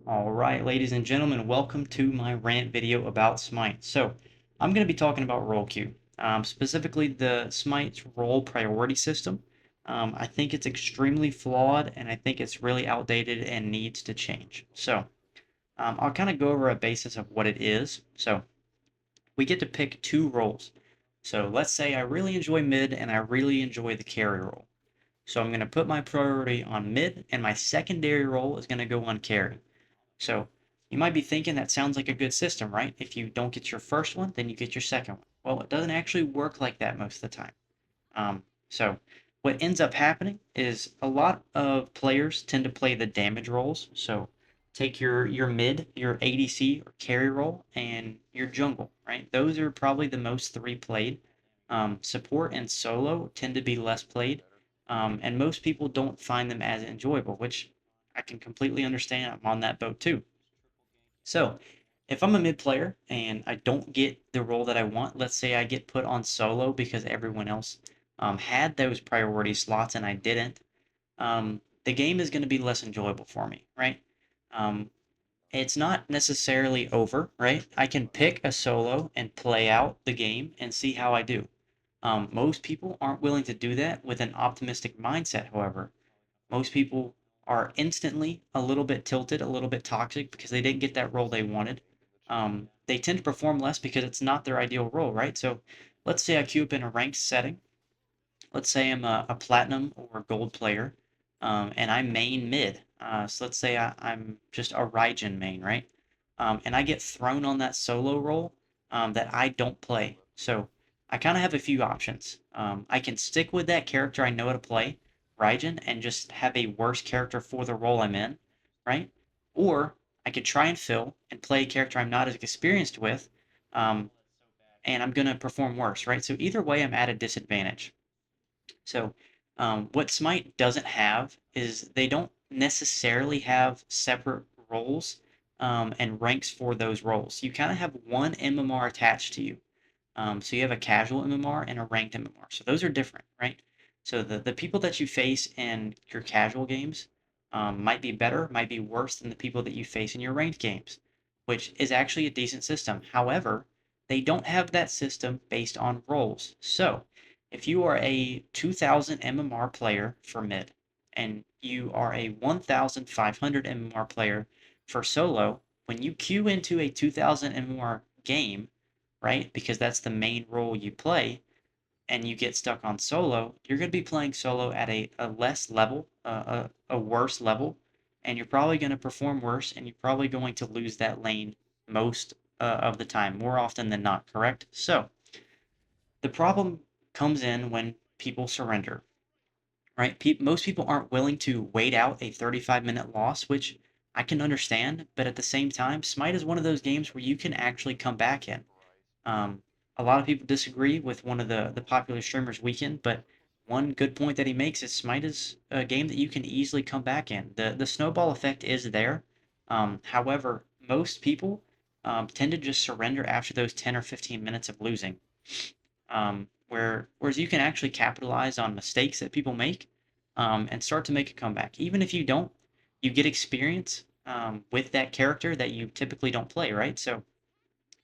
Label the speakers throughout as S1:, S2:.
S1: Alright, ladies and gentlemen, welcome to my rant video about Smite. So, I'm going to be talking about role queue, specifically the Smite's role priority system. I think it's extremely flawed, and I think it's really outdated and needs to change. So, I'll kind of go over a basis of what it is. So, we get to pick two roles. So, let's say I really enjoy mid and I really enjoy the carry role. So, I'm going to put my priority on mid, and my secondary role is going to go on carry. So you might be thinking that sounds like a good system, right? If you don't get your first one, then you get your second one. Well, it doesn't actually work like that most of the time. So what ends up happening is a lot of players tend to play the damage roles. So take your mid, your ADC or carry role, and your jungle, right? Those are probably the most three played. Support and solo tend to be less played, and most people don't find them as enjoyable, which I can completely understand. I'm on that boat too. So, if I'm a mid player and I don't get the role that I want, let's say I get put on solo because everyone else had those priority slots and I didn't, the game is going to be less enjoyable for me, right? Um, it's not necessarily over, right? I can pick a solo and play out the game and see how I do. Most people aren't willing to do that with an optimistic mindset, however. Most people are instantly a little bit tilted, a little bit toxic because they didn't get that role they wanted. They tend to perform less because it's not their ideal role, right? So let's say I queue up in a ranked setting. Let's say I'm a platinum or gold player, and I main mid. So let's say I'm just a Raijin main, right? And I get thrown on that solo role that I don't play. So I kind of have a few options. I can stick with that character I know how to play, Raijin, and just have a worse character for the role I'm in, right? Or I could try and fill and play a character I'm not as experienced with, um, and I'm going to perform worse, right? So either way, I'm at a disadvantage. So, what Smite doesn't have is they don't necessarily have separate roles and ranks for those roles. You kind of have one MMR attached to you. So you have a casual MMR and a ranked MMR. So those are different, right? So the people that you face in your casual games might be better, might be worse than the people that you face in your ranked games, which is actually a decent system. However, they don't have that system based on roles. So if you are a 2000 MMR player for mid and you are a 1500 MMR player for solo, when you queue into a 2000 MMR game, right? Because that's the main role you play, and you get stuck on solo, you're going to be playing solo at a less level, a worse level, and you're probably going to perform worse, and you're probably going to lose that lane most of the time, more often than not, correct? So the problem comes in when people surrender, right? Most people aren't willing to wait out a 35-minute loss, which I can understand, but at the same time, Smite is one of those games where you can actually come back in. Um, a lot of people disagree with one of the popular streamers, Weekend, but one good point that he makes is Smite is a game that you can easily come back in. The snowball effect is there. However, most people tend to just surrender after those 10 or 15 minutes of losing. Whereas you can actually capitalize on mistakes that people make and start to make a comeback. Even if you don't, you get experience with that character that you typically don't play, right? So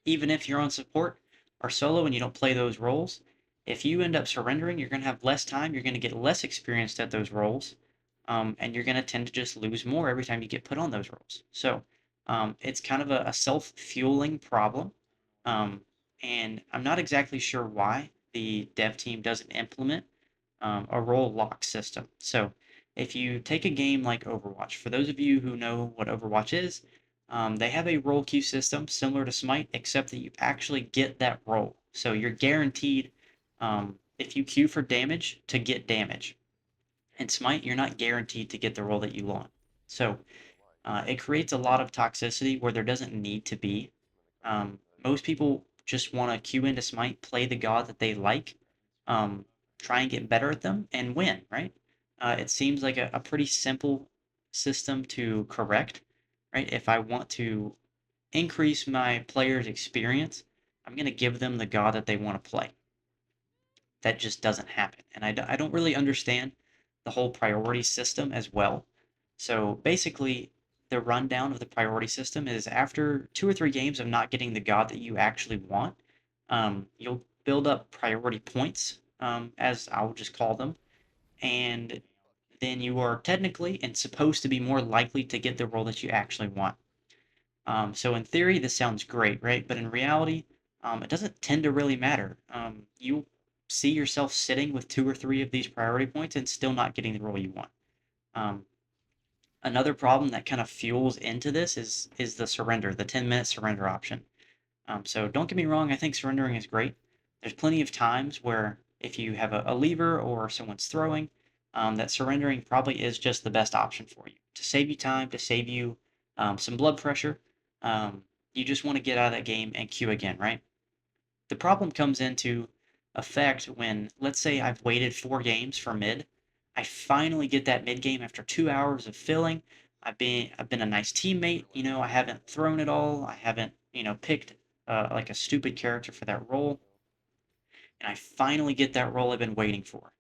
S1: even if you're on support or solo and you don't play those roles, if you end up surrendering, you're going to have less time, you're going to get less experienced at those roles, and you're going to tend to just lose more every time you get put on those roles. So it's kind of a self-fueling problem, um, and I'm not exactly sure why the dev team doesn't implement a role lock system. So if you take a game like Overwatch, for those of you who know what Overwatch is, they have a role queue system similar to Smite, except that you actually get that role. So you're guaranteed, if you queue for damage, to get damage. In Smite, you're not guaranteed to get the role that you want. So it creates a lot of toxicity where there doesn't need to be. Most people just want to queue into Smite, play the god that they like, um, try and get better at them, and win, right? It seems like a pretty simple system to correct, right? If I want to increase my players' experience, I'm going to give them the god that they want to play. That just doesn't happen. And I don't really understand the whole priority system as well. So basically, the rundown of the priority system is after 2 or 3 games of not getting the god that you actually want, you'll build up priority points, as I'll just call them, and then you are technically and supposed to be more likely to get the role that you actually want. So in theory, this sounds great, right? But in reality, it doesn't tend to really matter. You see yourself sitting with 2 or 3 of these priority points and still not getting the role you want. Um, Another problem that kind of fuels into this is the surrender, the 10-minute surrender option. So don't get me wrong, I think surrendering is great. There's plenty of times where if you have a lever or someone's throwing, that surrendering probably is just the best option for you to save you time, to save you some blood pressure. Um, you just want to get out of that game and queue again, right? The problem comes into effect when, let's say, I've waited 4 games for mid. I finally get that mid game after 2 hours of filling. I've been a nice teammate. I haven't thrown it all. I haven't picked like a stupid character for that role, and I finally get that role I've been waiting for.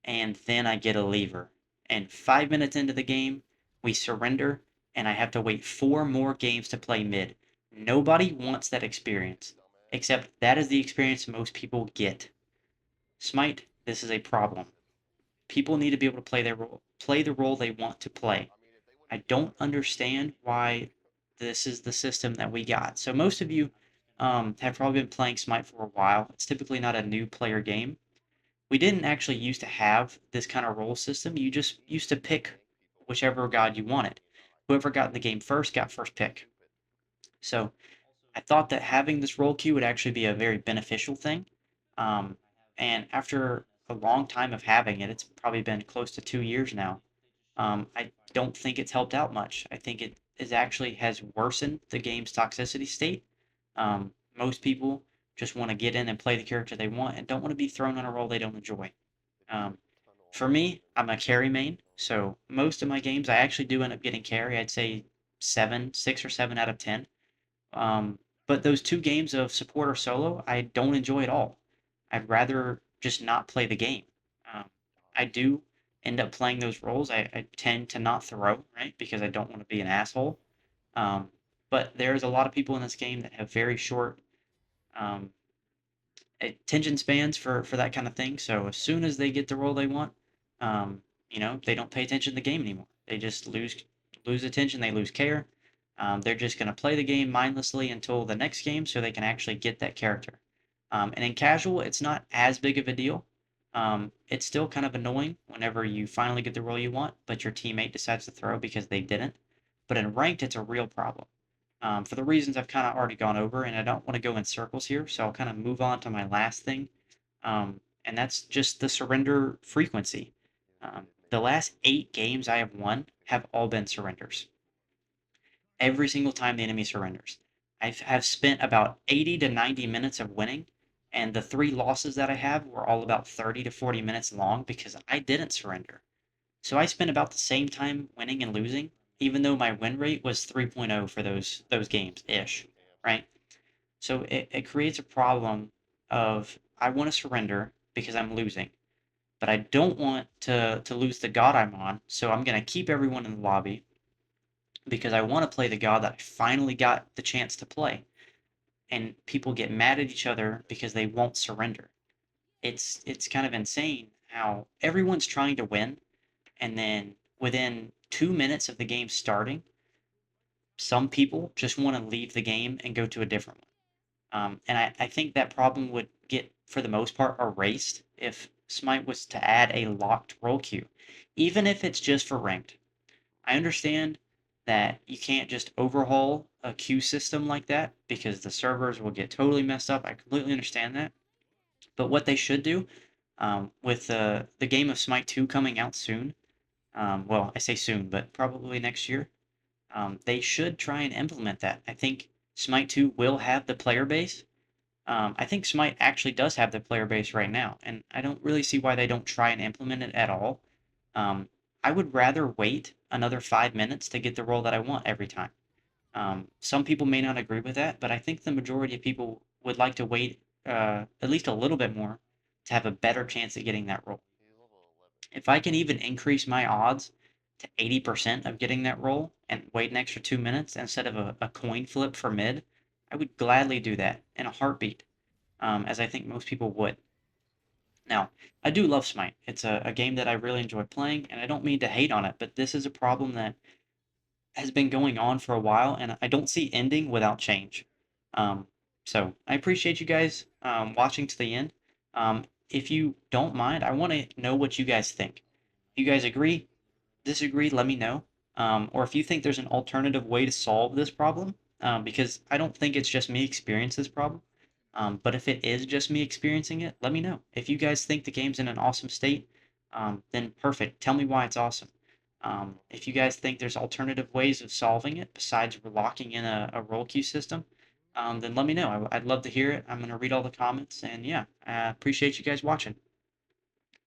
S1: And then I get a lever, and 5 minutes into the game, we surrender, and I have to wait 4 more games to play mid. Nobody wants that experience, except that is the experience most people get. Smite, this is a problem. People need to be able to play the role they want to play. I don't understand why this is the system that we got. So most of you have probably been playing Smite for a while. It's typically not a new player game. We didn't actually used to have this kind of role system. You just used to pick whichever god you wanted. Whoever got in the game first got first pick. So I thought that having this role queue would actually be a very beneficial thing. Um, and after a long time of having it, it's probably been close to 2 years now. I don't think it's helped out much. I think it is actually has worsened the game's toxicity state. Most people just want to get in and play the character they want and don't want to be thrown on a role they don't enjoy. Um, for me, I'm a carry main, so most of my games I actually do end up getting carry. I'd say 6 or 7 out of 10. Um, but those 2 games of support or solo, I don't enjoy at all. I'd rather just not play the game. Um, I do end up playing those roles. I tend to not throw, right? Because I don't want to be an asshole. Um, but there's a lot of people in this game that have very short um, attention spans for that kind of thing. So as soon as they get the role they want, um, they don't pay attention to the game anymore. They just lose attention. They lose care. They're just going to play the game mindlessly until the next game so they can actually get that character. And in casual, it's not as big of a deal. It's still kind of annoying whenever you finally get the role you want, but your teammate decides to throw because they didn't. But in ranked, it's a real problem. For the reasons I've kind of already gone over, and I don't want to go in circles here, so I'll kind of move on to my last thing, and that's just the surrender frequency. The last 8 games I have won have all been surrenders. Every single time the enemy surrenders. Have spent about 80 to 90 minutes of winning, and the 3 losses that I have were all about 30 to 40 minutes long because I didn't surrender. So I spent about the same time winning and losing, even though my win rate was 3.0 for those games ish, right? So it creates a problem of I want to surrender because I'm losing, but I don't want to lose the god I'm on, so I'm gonna keep everyone in the lobby because I want to play the god that I finally got the chance to play. And people get mad at each other because they won't surrender. It's kind of insane how everyone's trying to win, and then within 2 minutes of the game starting, some people just want to leave the game and go to a different one. And I think that problem would get, for the most part, erased if Smite was to add a locked role queue, even if it's just for ranked. I understand that you can't just overhaul a queue system like that because the servers will get totally messed up. I completely understand that. But what they should do, with the game of Smite 2 coming out soon, well, I say soon, but probably next year, they should try and implement that. I think Smite 2 will have the player base. I think Smite actually does have the player base right now, and I don't really see why they don't try and implement it at all. Um, I would rather wait another 5 minutes to get the role that I want every time. Some people may not agree with that, but I think the majority of people would like to wait at least a little bit more to have a better chance at getting that role. If I can even increase my odds to 80% of getting that role and wait an extra 2 minutes instead of a coin flip for mid, I would gladly do that in a heartbeat, as I think most people would. Now, I do love Smite. It's a game that I really enjoy playing, and I don't mean to hate on it, but this is a problem that has been going on for a while, and I don't see ending without change. Um, so I appreciate you guys watching to the end. If you don't mind, I want to know what you guys think. You guys agree, disagree? Let me know. Or if you think there's an alternative way to solve this problem, because I don't think it's just me experiencing this problem. But if it is just me experiencing it, let me know. If you guys think the game's in an awesome state, then perfect. Tell me why it's awesome. If you guys think there's alternative ways of solving it besides locking in a roll queue system, then let me know. I'd love to hear it. I'm going to read all the comments. And yeah, I appreciate you guys watching.